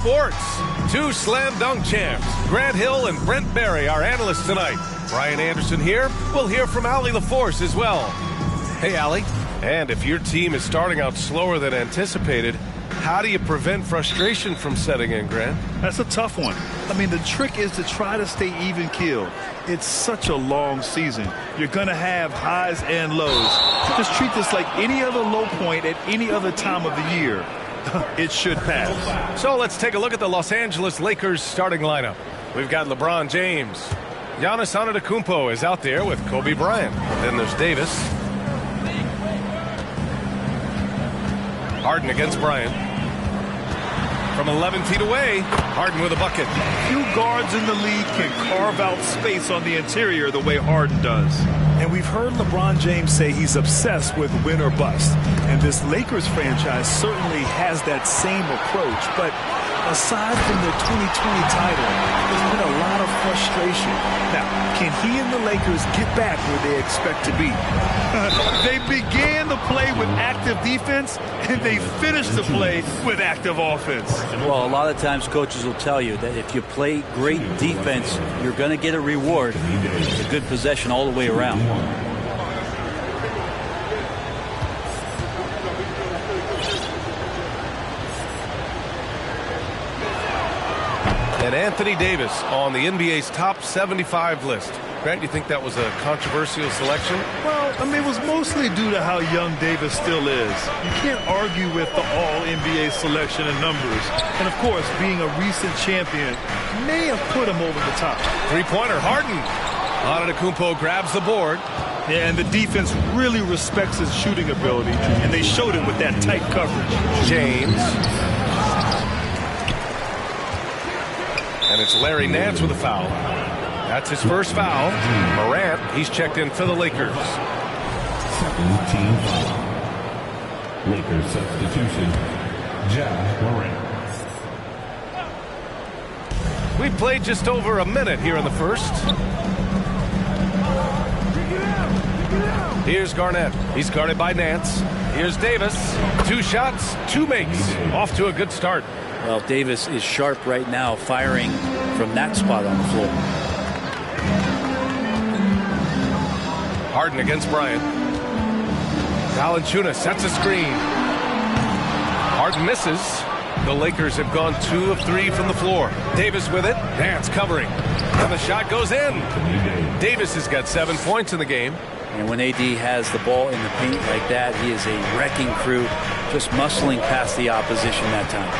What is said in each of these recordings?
Sports. Two slam dunk champs, Grant Hill and Brent Barry, our analysts tonight. Brian Anderson here. We'll hear from Allie LaForce as well. Hey, Allie. And if your team is starting out slower than anticipated, how do you prevent frustration from setting in, Grant? That's a tough one. I mean, the trick is to try to stay even-keeled. It's such a long season. You're going to have highs and lows. Just treat this like any other low point at any other time of the year. It should pass. So let's take a look at the Los Angeles Lakers starting lineup. We've got LeBron James. Giannis Antetokounmpo is out there with Kobe Bryant. Then there's Davis. Harden against Bryant. From 11 feet away, Harden with a bucket. Few guards in the league can carve out space on the interior the way Harden does. And we've heard LeBron James say he's obsessed with win or bust. And this Lakers franchise certainly has that same approach. But aside from their 2020 title, there's been a lot of frustration. Now, can he and the Lakers get back where they expect to be? They began the play with active defense, and they finished the play with active offense. Well, a lot of times coaches will tell you that if you play great defense, you're going to get a reward. It's a good possession all the way around. And Anthony Davis on the NBA's top 75 list. Grant, you think that was a controversial selection? Well, I mean, it was mostly due to how young Davis still is. You can't argue with the all-NBA selection and numbers. And, of course, being a recent champion may have put him over the top. Three-pointer, Harden. Antetokounmpo grabs the board. Yeah, and the defense really respects his shooting ability, and they showed it with that tight coverage. James. And it's Larry Nance with a foul. That's his first foul. Morant, he's checked in for the Lakers. Second team foul. Lakers substitution, Morant. We've played just over a minute here in the first. Here's Garnett. He's guarded by Nance. Here's Davis. Two shots, two makes. Off to a good start. Well, Davis is sharp right now, firing from that spot on the floor. Harden against Bryant. Valanciunas sets a screen. Harden misses. The Lakers have gone 2 of 3 from the floor. Davis with it. Nance covering. And the shot goes in. Davis has got 7 points in the game. And when AD has the ball in the paint like that, he is a wrecking crew, just muscling past the opposition that time.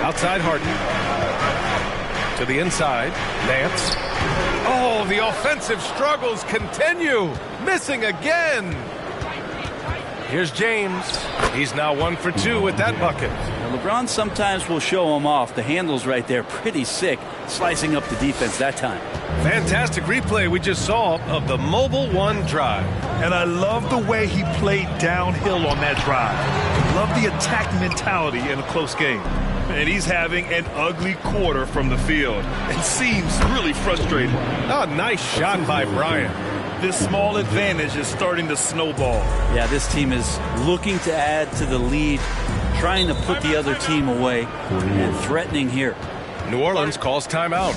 Outside Harden. To the inside. Nance. Oh, the offensive struggles continue. Missing again. Here's James. He's now 1 for 2 with that bucket. Now, LeBron sometimes will show him off. The handle's right there, pretty sick, slicing up the defense that time. Fantastic replay we just saw of the Mobile One drive. And I love the way he played downhill on that drive. Love the attack mentality in a close game. And he's having an ugly quarter from the field. It seems really frustrated. Oh, nice shot by Bryant. This small advantage is starting to snowball. Yeah, this team is looking to add to the lead, trying to put the other team away, and threatening here. New Orleans calls timeout.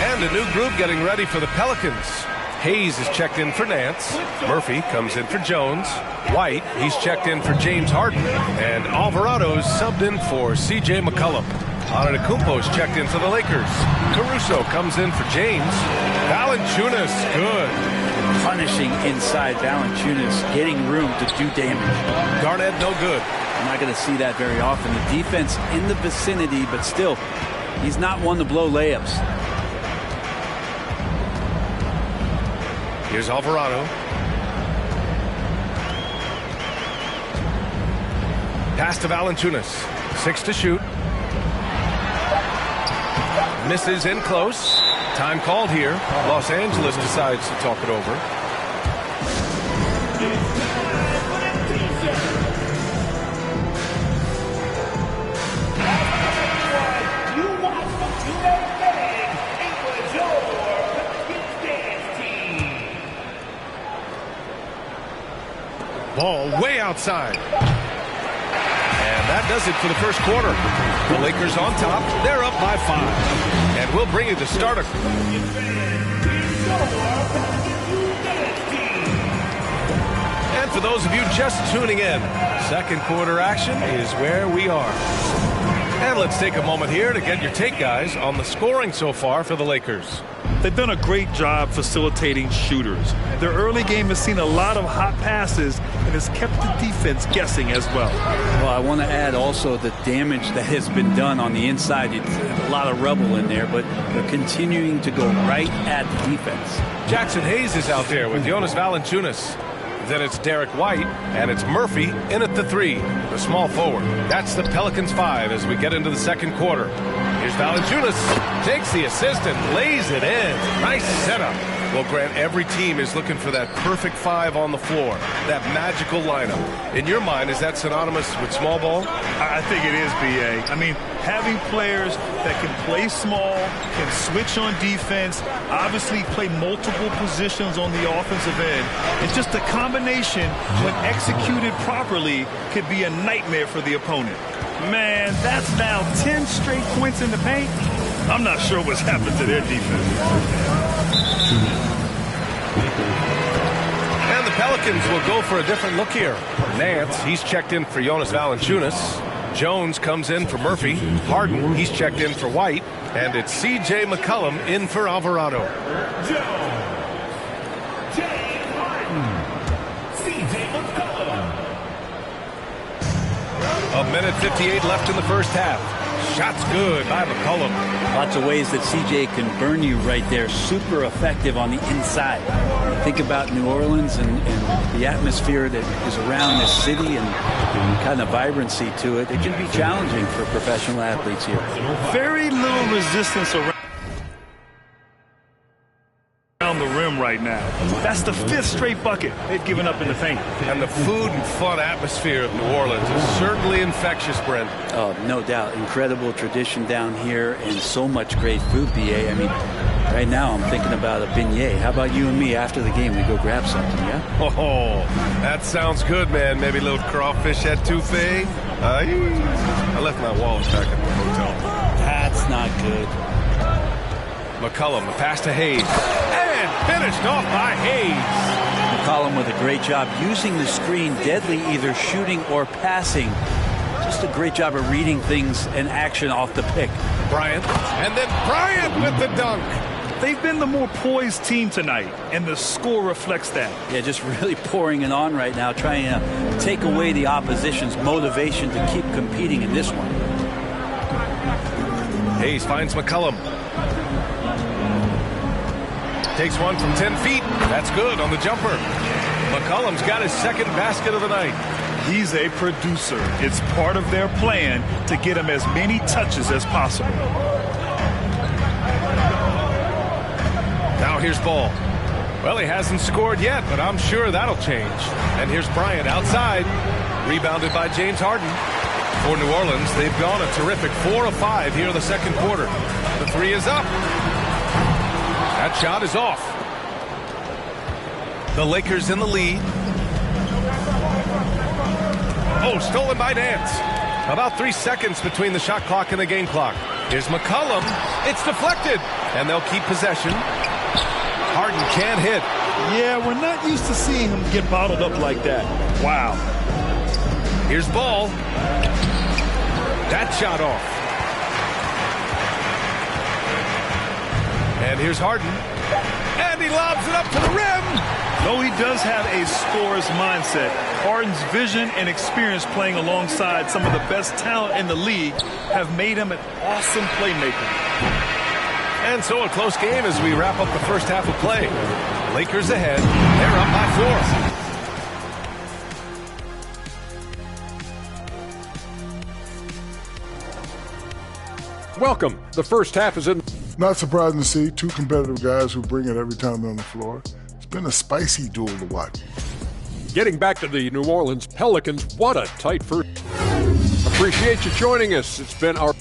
And a new group getting ready for the Pelicans. Hayes is checked in for Nance. Murphy comes in for Jones. White, he's checked in for James Harden. And Alvarado's subbed in for C.J. McCollum. Antetokounmpo's checked in for the Lakers. Caruso comes in for James. Valanciunas, good. Punishing inside Valanciunas, getting room to do damage. Garnett, no good. I'm not going to see that very often. The defense in the vicinity, but still, he's not one to blow layups. Here's Alvarado. Pass to Valanciunas. 6 to shoot. Misses in close. Time called here. Los Angeles decides to talk it over. Ball way outside. And that does it for the first quarter. The Lakers on top. They're up by 5. And we'll bring you the starter. And for those of you just tuning in, second quarter action is where we are. And let's take a moment here to get your take, guys, on the scoring so far for the Lakers. They've done a great job facilitating shooters. Their early game has seen a lot of hot passes and has kept the defense guessing as well. Well, I want to add also the damage that has been done on the inside. It's a lot of rubble in there, but they're continuing to go right at the defense. Jackson Hayes is out there with Jonas Valanciunas. Then it's Derek White, and it's Murphy in at the 3, the small forward. That's the Pelicans 5 as we get into the second quarter. Here's Valanciunas, takes the assist and lays it in. Nice setup. Well, Grant, every team is looking for that perfect 5 on the floor, that magical lineup. In your mind, is that synonymous with small ball? I think it is, B.A. I mean, having players that can play small, can switch on defense, obviously play multiple positions on the offensive end, and just a combination, when executed properly, could be a nightmare for the opponent. Man, that's now 10 straight points in the paint. I'm not sure what's happened to their defense. And the Pelicans will go for a different look here. Nance, he's checked in for Jonas Valanciunas. Jones comes in for Murphy. Harden, he's checked in for White. And it's C.J. McCollum in for Alvarado. A minute 58 left in the first half. Shots good by McCollum. Lots of ways that CJ can burn you right there. Super effective on the inside. Think about New Orleans and the atmosphere that is around this city and kind of vibrancy to it. It can be challenging for professional athletes here. Very little resistance around the rim right now. That's the 5th straight bucket they've given up in the paint. And the food and fun atmosphere of New Orleans is certainly infectious, Brent. Oh, no doubt. Incredible tradition down here and so much great food, BA. I mean, right now I'm thinking about a beignet. How about you and me after the game? We go grab something, yeah? Oh, that sounds good, man. Maybe a little crawfish etouffee. I left my wallet back at the hotel. That's not good. McCollum, the pass to Hayes. And finished off by Hayes. McCollum with a great job using the screen, deadly either shooting or passing. Just a great job of reading things and action off the pick. Bryant, and then Bryant with the dunk. They've been the more poised team tonight, and the score reflects that. Yeah, just really pouring it on right now, trying to take away the opposition's motivation to keep competing in this one. Hayes finds McCollum. Takes one from 10 feet. That's good on the jumper. McCollum's got his second basket of the night. He's a producer. It's part of their plan to get him as many touches as possible. Now here's Ball. Well, he hasn't scored yet, but I'm sure that'll change. And here's Bryant outside. Rebounded by James Harden. For New Orleans, they've gone a terrific 4 of 5 here in the second quarter. The 3 is up. That shot is off. The Lakers in the lead. Oh, stolen by Nance. About 3 seconds between the shot clock and the game clock. Here's McCollum. It's deflected. And they'll keep possession. Harden can't hit. Yeah, we're not used to seeing him get bottled up like that. Wow. Here's Ball. That shot off. And here's Harden. And he lobs it up to the rim. Though he does have a scorer's mindset, Harden's vision and experience playing alongside some of the best talent in the league have made him an awesome playmaker. And so a close game as we wrap up the first half of play. Lakers ahead. They're up by 4. Welcome. The first half is in. Not surprising to see 2 competitive guys who bring it every time they're on the floor. It's been a spicy duel to watch. Getting back to the New Orleans Pelicans, what a tight first. Appreciate you joining us. It's been our.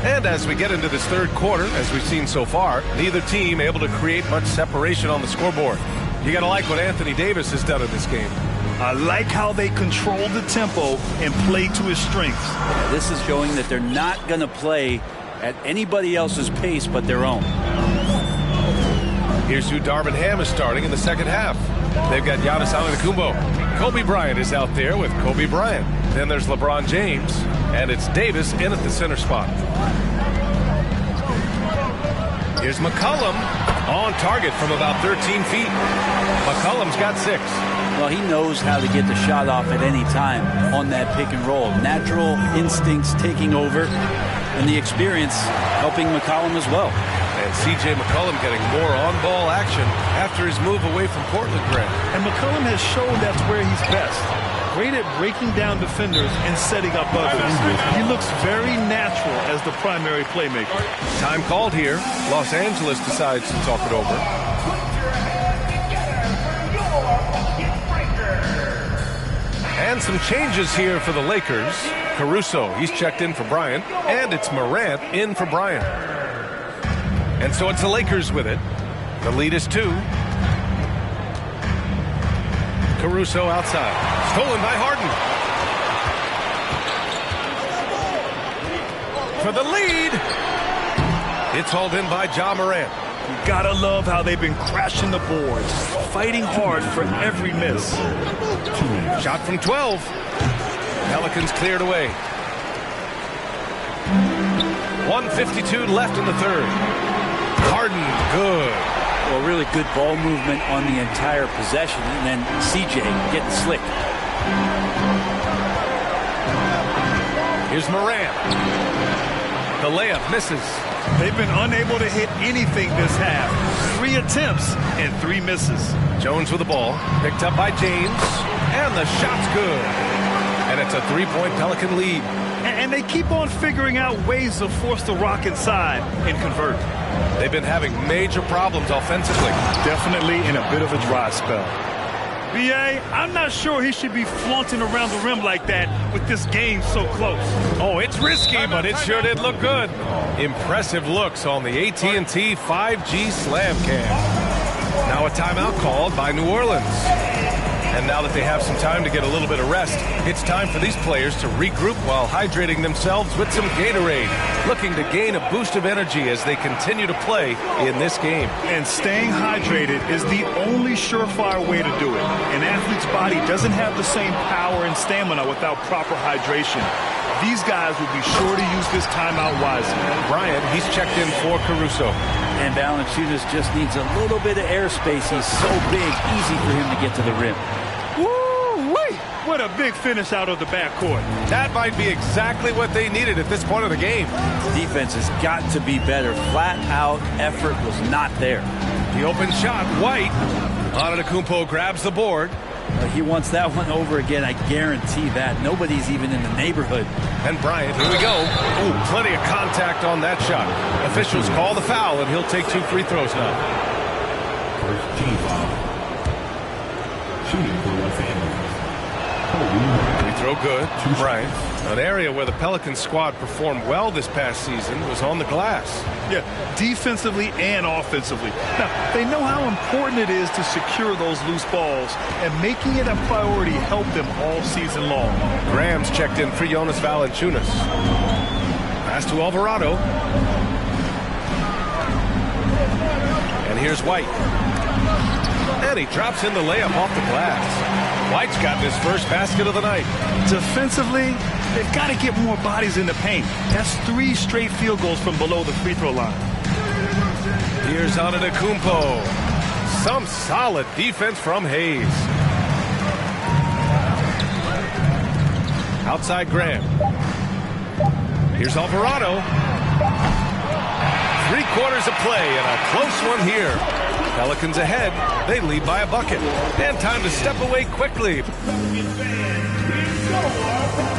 And as we get into this third quarter, as we've seen so far, neither team able to create much separation on the scoreboard. You got to like what Anthony Davis has done in this game. I like how they control the tempo and play to his strengths. This is showing that they're not going to play at anybody else's pace but their own. Here's who Darvin Ham is starting in the second half. They've got Giannis Antetokounmpo. Kobe Bryant is out there with Kobe Bryant. Then there's LeBron James, and it's Davis in at the center spot. Here's McCollum on target from about 13 feet. McCollum's got 6. Well, he knows how to get the shot off at any time on that pick and roll. Natural instincts taking over, and the experience helping McCollum as well. And C.J. McCollum getting more on-ball action after his move away from Portland, Grant. And McCollum has shown that's where he's best. Great at breaking down defenders and setting up others. He looks very natural as the primary playmaker. Time called here. Los Angeles decides to talk it over. And some changes here for the Lakers. Caruso, he's checked in for Bryant. And it's Morant in for Bryant. And so it's the Lakers with it. The lead is 2. Caruso outside. Stolen by Harden. For the lead. It's hauled in by Ja Morant. You gotta love how they've been crashing the boards, fighting hard for every miss. Shot from 12. Pelicans cleared away. 1:52 left in the third. Harden, good. Well, really good ball movement on the entire possession, and then CJ getting slick. Here's Morant. The layup misses. They've been unable to hit anything this half. 3 attempts and 3 misses. Jones with the ball. Picked up by James. And the shot's good. And it's a 3-point Pelican lead. And they keep on figuring out ways to force the rock inside and convert. They've been having major problems offensively. Definitely in a bit of a dry spell. B.A., I'm not sure he should be flaunting around the rim like that with this game so close. Oh, it's risky, but it sure did look good. Impressive looks on the AT&T 5G Slam Cam. Now a timeout called by New Orleans. And now that they have some time to get a little bit of rest, it's time for these players to regroup while hydrating themselves with some Gatorade, looking to gain a boost of energy as they continue to play in this game. And staying hydrated is the only surefire way to do it. An athlete's body doesn't have the same power and stamina without proper hydration. These guys will be sure to use this timeout wisely. Bryant, he's checked in for Caruso. And Valanciunas just needs a little bit of airspace. He's so big, easy for him to get to the rim. Woo-wee! What a big finish out of the backcourt. That might be exactly what they needed at this point of the game. Defense has got to be better. Flat-out effort was not there. The open shot, White. Antetokounmpo grabs the board. He wants that one over again, I guarantee that. Nobody's even in the neighborhood. And Bryant, here we go. Ooh, plenty of contact on that shot. Officials call the foul, and he'll take 2 free throws now. First team foul. Shooting for Los Angeles. Free throw good. Bryant. An area where the Pelicans squad performed well this past season was on the glass. Yeah, defensively and offensively. Now, they know how important it is to secure those loose balls, and making it a priority helped them all season long. Graham's checked in for Jonas Valanciunas. Pass to Alvarado. And here's White. And he drops in the layup off the glass. White's gotten his first basket of the night. Defensively, they've got to get more bodies in the paint. That's 3 straight field goals from below the free throw line. Here's Antetokounmpo. Some solid defense from Hayes. Outside Graham. Here's Alvarado. 3 quarters of play and a close one here. Pelicans ahead. They lead by a bucket. And time to step away quickly.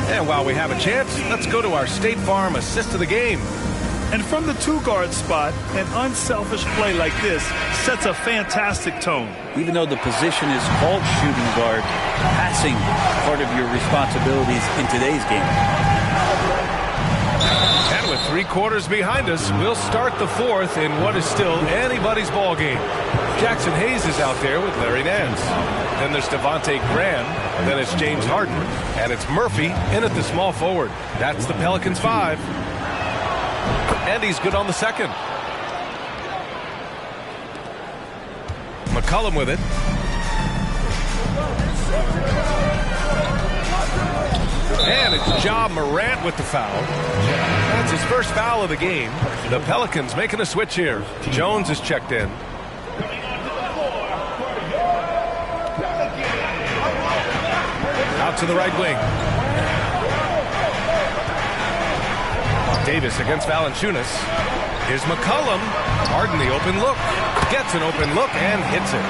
And while we have a chance, let's go to our State Farm assist of the game. And from the 2-guard spot, an unselfish play like this sets a fantastic tone. Even though the position is called shooting guard, passing part of your responsibilities in today's game. And with 3 3 quarters behind us. We'll start the 4th in what is still anybody's ball game. Jackson Hayes is out there with Larry Nance. Then there's Devontae Graham. Then it's James Harden. And it's Murphy in at the small forward. That's the Pelicans 5. And he's good on the second. McCollum with it. And it's Ja Morant with the foul. That's his first foul of the game. The Pelicans making a switch here. Jones is checked in. Out to the right wing. Davis against Valanciunas. Here's McCollum. Harden the open look. Gets an open look and hits it.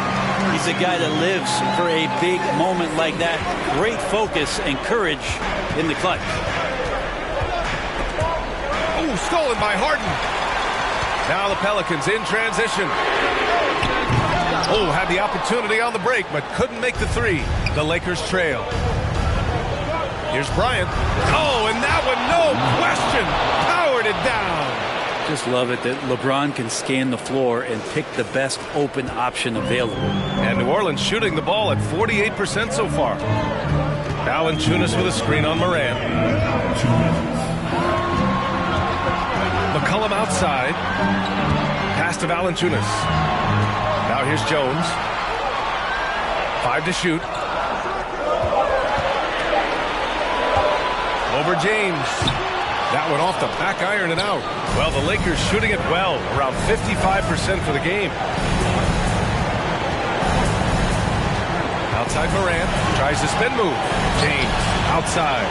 He's a guy that lives for a big moment like that. Great focus and courage in the clutch. Oh, stolen by Harden. Now the Pelicans in transition. Oh, had the opportunity on the break, but couldn't make the 3. The Lakers trail. Here's Bryant. Oh, and that one, no question, powered it down. Just love it that LeBron can scan the floor and pick the best open option available. And New Orleans shooting the ball at 48% so far. Valanciunas with a screen on Morant. McCollum outside. Pass to Valanciunas. Now here's Jones. 5 to shoot. Over James. That one off the back iron and out. Well, the Lakers shooting it well, around 55% for the game. Outside Morant, tries to spin move. James, outside.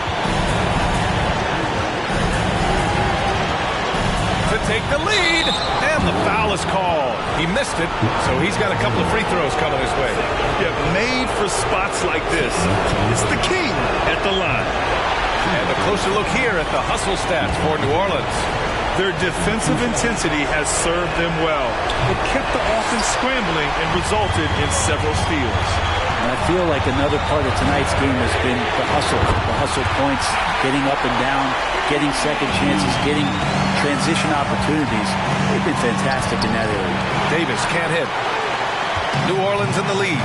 To take the lead, and the foul is called. He missed it, so he's got a couple of free throws coming his way. Yeah, made for spots like this. It's the king at the line. And a closer look here at the hustle stats for New Orleans. Their defensive intensity has served them well. It kept the offense scrambling and resulted in several steals. And I feel like another part of tonight's game has been the hustle points, getting up and down, getting second chances, getting transition opportunities. They've been fantastic in that area. Davis can't hit. New Orleans in the lead.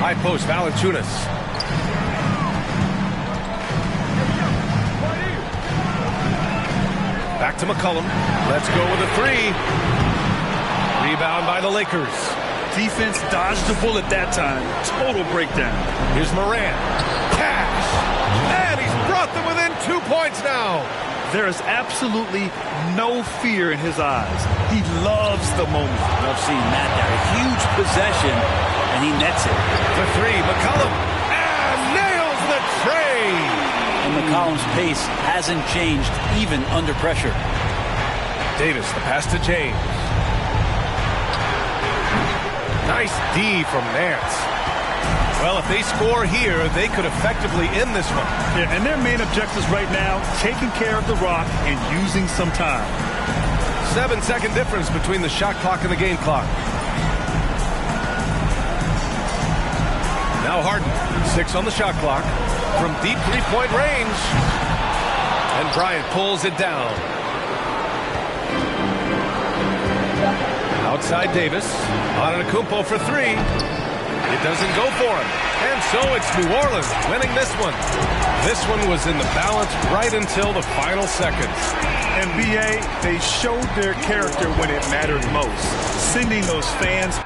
High post, Valanciunas. Back to McCollum. Let's go with a 3. Rebound by the Lakers. Defense dodged the bullet that time. Total breakdown. Here's Morant. Cash. And he's brought them within 2 points now. There is absolutely no fear in his eyes. He loves the moment. Love seeing that there. A huge possession, and he nets it. The 3, McCollum. And nails the tray. And McCollum's pace hasn't changed even under pressure. Davis, the pass to James. Nice D from Nance. Well, if they score here, they could effectively end this one. Yeah, and their main objectives right now, taking care of the rock and using some time. 7-second difference between the shot clock and the game clock. Now Harden, 6 on the shot clock from deep 3-point range. And Bryant pulls it down. Outside Davis, Antetokounmpo for 3. It doesn't go for him. And so it's New Orleans winning this one. This one was in the balance right until the final seconds. And B.A., they showed their character when it mattered most, sending those fans